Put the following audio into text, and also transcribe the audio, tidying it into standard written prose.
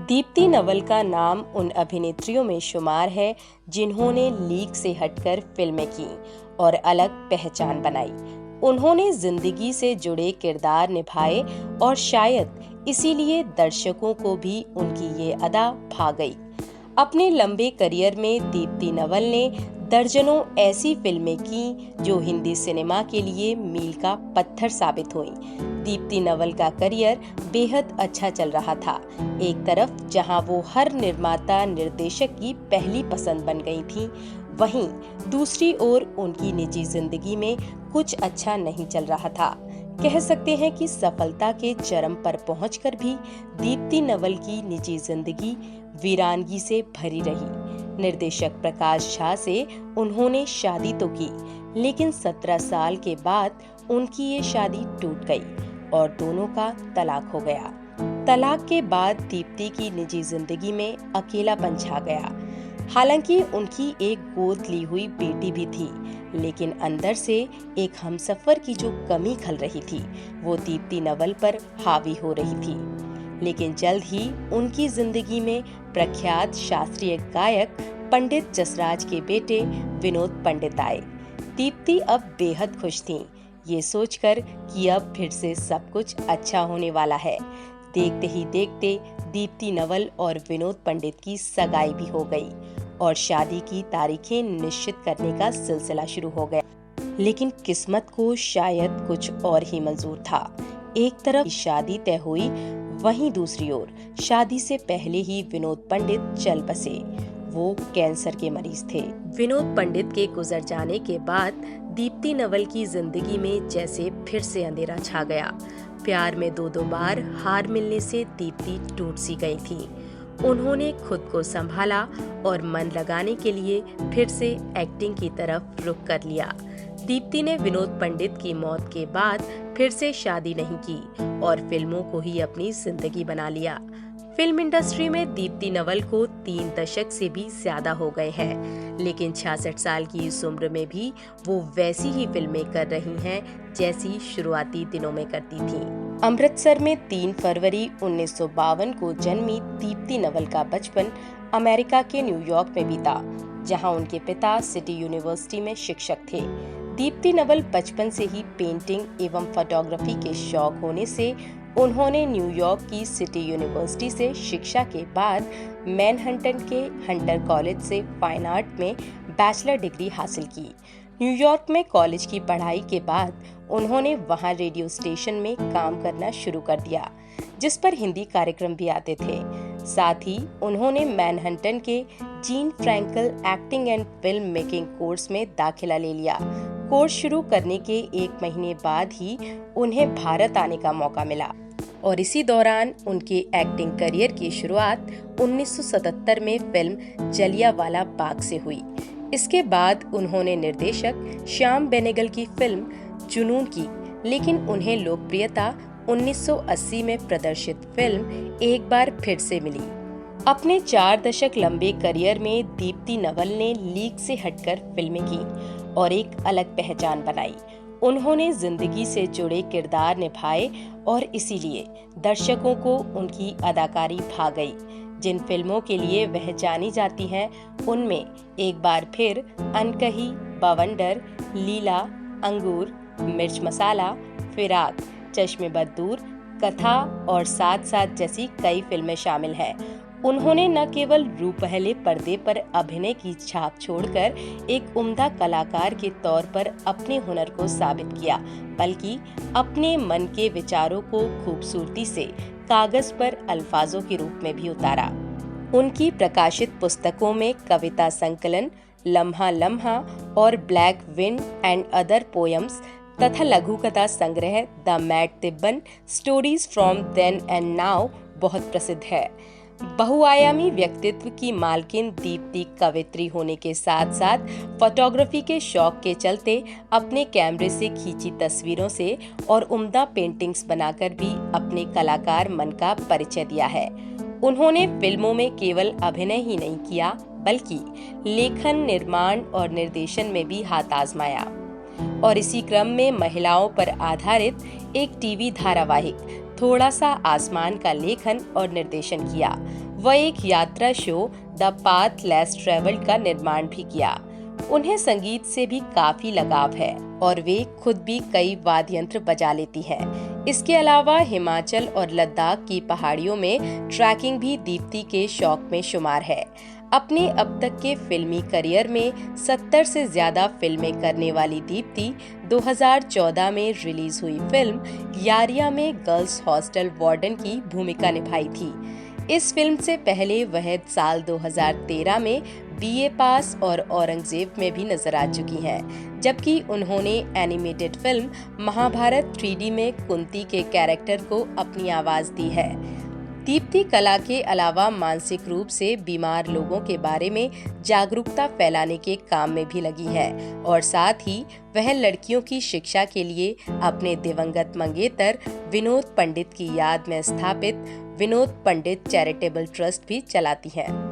दीप्ति नवल का नाम उन अभिनेत्रियों में शुमार है जिन्होंने लीक से हटकर फिल्में की और अलग पहचान बनाई। उन्होंने जिंदगी से जुड़े किरदार निभाए और शायद इसीलिए दर्शकों को भी उनकी ये अदा भा गई। अपने लंबे करियर में दीप्ति नवल ने दर्जनों ऐसी फिल्में की जो हिंदी सिनेमा के लिए मील का पत्थर साबित हुई। दीप्ति नवल का करियर बेहद अच्छा चल रहा था। एक तरफ जहां वो हर निर्माता निर्देशक की पहली पसंद बन गई थी, वहीं दूसरी ओर उनकी निजी जिंदगी में कुछ अच्छा नहीं चल रहा था। कह सकते हैं कि सफलता के चरम पर पहुंचकर भी दीप्ति नवल की निजी जिंदगी वीरानगी से भरी रही। निर्देशक प्रकाश झा से उन्होंने शादी तो की, लेकिन 17 साल के बाद उनकी ये शादी टूट गई और दोनों का तलाक हो गया। तलाक के बाद दीप्ति की निजी जिंदगी में अकेलापन छा गया। हालांकि उनकी एक गोद ली हुई बेटी भी थी, लेकिन अंदर से एक हमसफर की जो कमी खल रही थी, वो दीप्ति नवल पर हावी हो रही थी। लेकिन जल्द ही उनकी जिंदगी में प्रख्यात शास्त्रीय गायक पंडित जसराज के बेटे विनोद पंडित आए। दीप्ति अब बेहद खुश थीं, ये सोचकर कि अब फिर से सब कुछ अच्छा होने वाला है। देखते ही देखते दीप्ति नवल और विनोद पंडित की सगाई भी हो गई और शादी की तारीखें निश्चित करने का सिलसिला शुरू हो गया। लेकिन किस्मत को शायद कुछ और ही मंजूर था। एक तरफ शादी तय हुई, वहीं दूसरी ओर शादी से पहले ही विनोद पंडित चल बसे। वो कैंसर के मरीज थे। विनोद पंडित के गुजर जाने के बाद दीप्ति नवल की जिंदगी में जैसे फिर से अंधेरा छा गया। प्यार में दो बार हार मिलने से दीप्ति टूट सी गई थी। उन्होंने खुद को संभाला और मन लगाने के लिए फिर से एक्टिंग की तरफ रुख कर लिया। दीप्ति ने विनोद पंडित की मौत के बाद फिर से शादी नहीं की और फिल्मों को ही अपनी जिंदगी बना लिया। फिल्म इंडस्ट्री में दीप्ति नवल को 3 दशक से भी ज्यादा हो गए हैं, लेकिन 66 साल की इस उम्र में भी वो वैसी ही फिल्में कर रही हैं जैसी शुरुआती दिनों में करती थी। अमृतसर में 3 फरवरी 1952 को जन्मी दीप्ति नवल का बचपन अमेरिका के न्यूयॉर्क में बीता, जहां उनके पिता सिटी यूनिवर्सिटी में शिक्षक थे। दीप्ति नवल बचपन से ही पेंटिंग एवं फोटोग्राफी के शौक होने से उन्होंने न्यूयॉर्क की सिटी यूनिवर्सिटी से शिक्षा के बाद मैनहट्टन के हंटर कॉलेज से फाइन आर्ट में बैचलर डिग्री हासिल की। न्यूयॉर्क में कॉलेज की पढ़ाई के बाद उन्होंने वहां रेडियो स्टेशन में काम करना शुरू कर दिया, जिस पर हिंदी कार्यक्रम भी आते थे। साथ ही उन्होंने मैनहट्टन के Jean Frankel acting and film making course में दाखिला ले लिया। कोर्स शुरू करने के 1 महीने बाद ही उन्हें भारत आने का मौका मिला और इसी दौरान उनके एक्टिंग करियर की शुरुआत 1977 में फिल्म जलियांवाला बाग से हुई। इसके बाद उन्होंने निर्देशक श्याम बेनेगल की फिल्म जुनून की, लेकिन उन्हें लोकप्रियता 1980 में प्रदर्शित फिल्म एक बार फिर से मिली। अपने 4 दशक लंबे करियर में दीप्ति नवल ने लीक से हटकर फिल्में की और एक अलग पहचान बनाई। उन्होंने जिंदगी से जुड़े किरदार निभाए और इसीलिए दर्शकों को उनकी अदाकारी भा गई। जिन फिल्मों के लिए वह जानी जाती हैं, उनमें एक बार फिर अनकही, बवंडर, लीला, अंगूर, मिर्च मसाला, फिराक, चश्मे बददूर, कथा और साथ साथ जैसी कई फिल्में शामिल हैं। उन्होंने न केवल रूपहले पर्दे पर अभिनय की छाप छोड़कर एक उम्दा कलाकार के तौर पर अपने हुनर को साबित किया, बल्कि अपने मन के विचारों को खूबसूरती से कागज पर अल्फाजों के रूप में भी उतारा। उनकी प्रकाशित पुस्तकों में कविता संकलन लम्हा लम्हा और black wind and other poems तथा लघु कथा संग्रह the mad Tibetan stories from then and now बहुत प्रसिद्ध है। बहुआयामी व्यक्तित्व की मालकिन दीप्ति कवित्री होने के साथ साथ फोटोग्राफी के शौक के चलते अपने कैमरे से खींची तस्वीरों से और उम्दा पेंटिंग्स बनाकर भी अपने कलाकार मन का परिचय दिया है। उन्होंने फिल्मों में केवल अभिनय ही नहीं किया, बल्कि लेखन, निर्माण और निर्देशन में भी हाथ आजमाया। और इसी क्रम में महिलाओं पर आधारित एक टीवी धारावाहिक थोड़ा सा आसमान का लेखन और निर्देशन किया। वह एक यात्रा show the path less travelled का निर्माण भी किया। उन्हें संगीत से भी काफी लगाव है और वे खुद भी कई वाद्य यंत्र बजा लेती हैं। इसके अलावा हिमाचल और लद्दाख की पहाड़ियों में ट्रैकिंग भी दीप्ति के शौक में शुमार है। अपने अब तक के फिल्मी करियर में 70 से ज्यादा फिल्में करने वाली दीप्ति 2014 में रिलीज हुई फिल्म यारिया में गर्ल्स हॉस्टल वार्डन की भूमिका निभाई थी। इस फिल्म से पहले वह साल 2013 में बीए पास और औरंगजेब में भी नजर आ चुकी हैं, जबकि उन्होंने एनिमेटेड फिल्म महाभारत 3D में कुंती के कैरेक्टर को अपनी आवाज दी है। दीप्ति कला के अलावा मानसिक रूप से बीमार लोगों के बारे में जागरूकता फैलाने के काम में भी लगी है और साथ ही वह लड़कियों की शिक्षा के लिए अपने दिवंगत मंगेतर विनोद पंडित की याद में स्थापित विनोद पंडित चैरिटेबल ट्रस्ट भी चलाती हैं।